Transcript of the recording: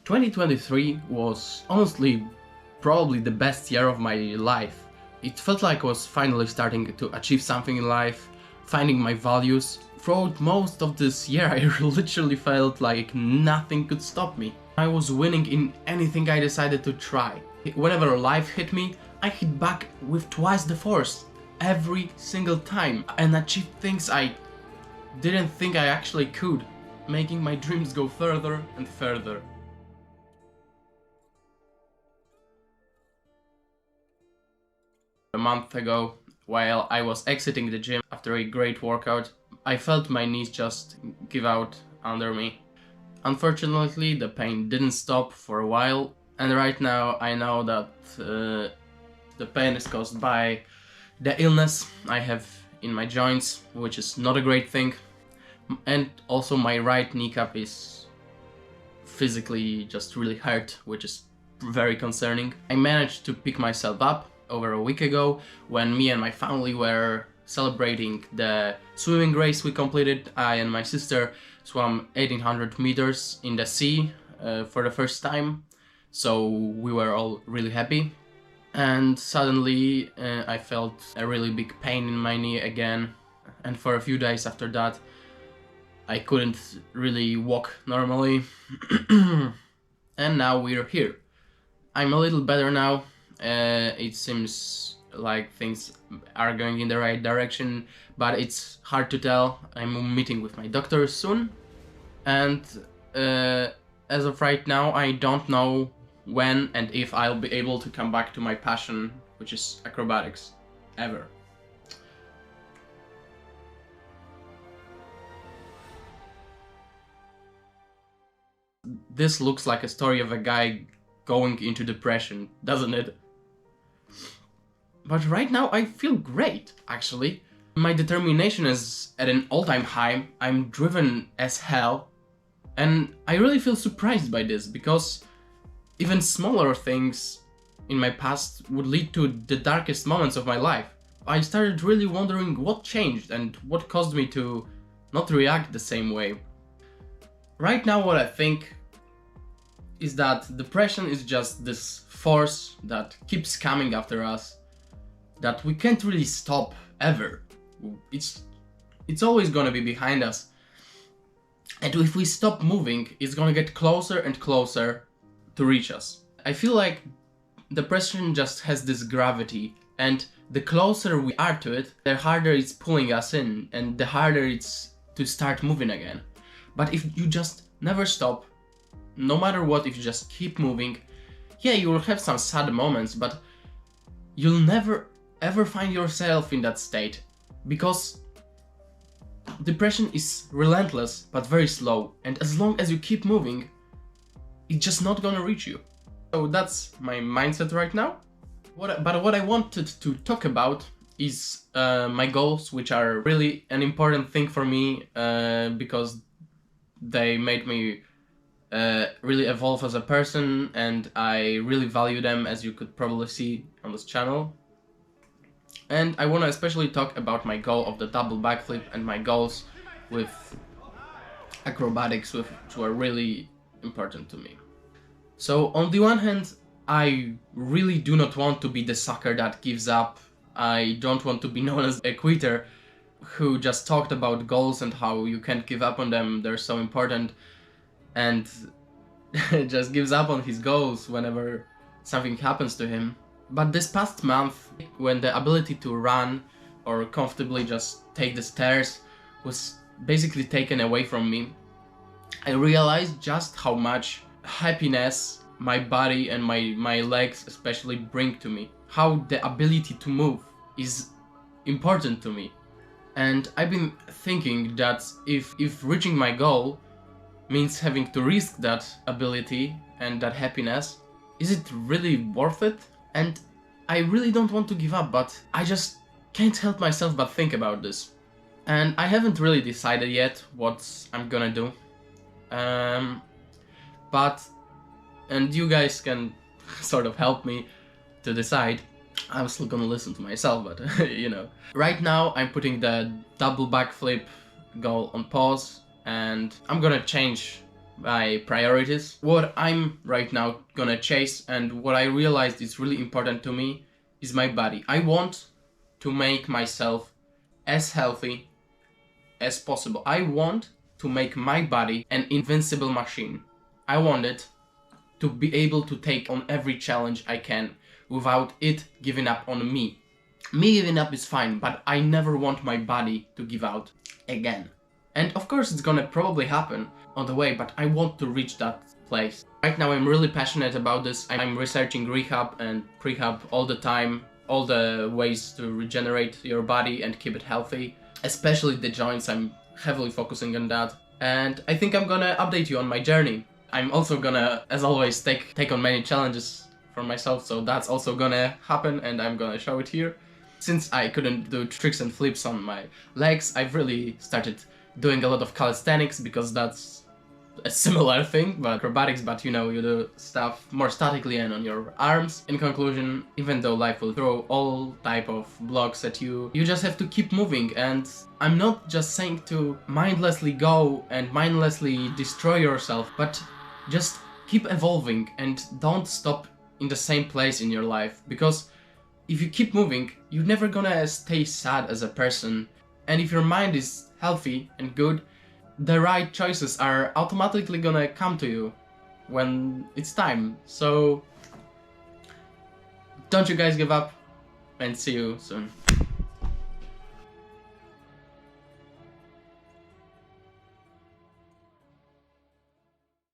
2023 was honestly probably the best year of my life. It felt like I was finally starting to achieve something in life, finding my values. Throughout most of this year I literally felt like nothing could stop me. I was winning in anything I decided to try. Whenever life hit me, I hit back with twice the force, every single time, and achieved things I didn't think I actually could, making my dreams go further and further. A month ago, while I was exiting the gym after a great workout, I felt my knees just give out under me. Unfortunately, the pain didn't stop for a while, and right now I know that the pain is caused by the illness I have in my joints, which is not a great thing, and also my right kneecap is physically just really hurt, which is very concerning. I managed to pick myself up over a week ago when me and my family were celebrating the swimming race we completed. I and my sister swam 1800 meters in the sea for the first time, so we were all really happy. And suddenly I felt a really big pain in my knee again, and for a few days after that I couldn't really walk normally. And now we're here. I'm a little better now. It seems like things are going in the right direction, but it's hard to tell. I'm meeting with my doctor soon, and as of right now I don't know when and if I'll be able to come back to my passion, which is acrobatics, ever. This looks like a story of a guy going into depression, doesn't it? But right now I feel great, actually. My determination is at an all-time high, I'm driven as hell, and I really feel surprised by this, because even smaller things in my past would lead to the darkest moments of my life. I started really wondering what changed and what caused me to not react the same way. Right now what I think is that depression is just this force that keeps coming after us, that we can't really stop ever. It's always gonna be behind us. And if we stop moving, it's gonna get closer and closer to reach us. I feel like depression just has this gravity, and the closer we are to it, the harder it's pulling us in, and the harder it's to start moving again. But if you just never stop, no matter what, if you just keep moving, yeah, you will have some sad moments, but you'll never ever find yourself in that state, because depression is relentless but very slow, and as long as you keep moving, it's just not gonna reach you. So that's my mindset right now. But what I wanted to talk about is my goals, which are really an important thing for me, because they made me really evolve as a person, and I really value them, as you could probably see on this channel. And I want to especially talk about my goal of the double backflip and my goals with acrobatics, which were really important to me. So on the one hand, I really do not want to be the sucker that gives up. I don't want to be known as a quitter who just talked about goals and how you can't give up on them, they're so important, and just gives up on his goals whenever something happens to him. But this past month, when the ability to run or comfortably just take the stairs was basically taken away from me, I realized just how much happiness my body and my legs especially bring to me. How the ability to move is important to me. And I've been thinking that if reaching my goal means having to risk that ability and that happiness, is it really worth it? And I really don't want to give up, but I just can't help myself but think about this. And I haven't really decided yet what I'm gonna do. And you guys can sort of help me to decide. I'm still gonna listen to myself, but you know. Right now I'm putting the double backflip goal on pause, and I'm gonna change my priorities, what I'm right now gonna chase, and what I realized is really important to me is my body. I want to make myself as healthy as possible. I want to make my body an invincible machine. I want it to be able to take on every challenge I can without it giving up on me. Me giving up is fine, but I never want my body to give out again. And of course it's gonna probably happen on the way, but I want to reach that place. Right now I'm really passionate about this. I'm researching rehab and prehab all the time, all the ways to regenerate your body and keep it healthy. Especially the joints, I'm heavily focusing on that. And I think I'm gonna update you on my journey. I'm also gonna, as always, take on many challenges for myself, so that's also gonna happen and I'm gonna show it here. Since I couldn't do tricks and flips on my legs, I've really started doing a lot of calisthenics because that's a similar thing, but acrobatics, but you know, you do stuff more statically and on your arms. In conclusion, even though life will throw all type of blocks at you, you just have to keep moving. And I'm not just saying to mindlessly go and mindlessly destroy yourself, but just keep evolving and don't stop in the same place in your life, because if you keep moving, you're never gonna stay sad as a person. And if your mind is healthy and good, the right choices are automatically gonna come to you when it's time. So don't you guys give up, and see you soon.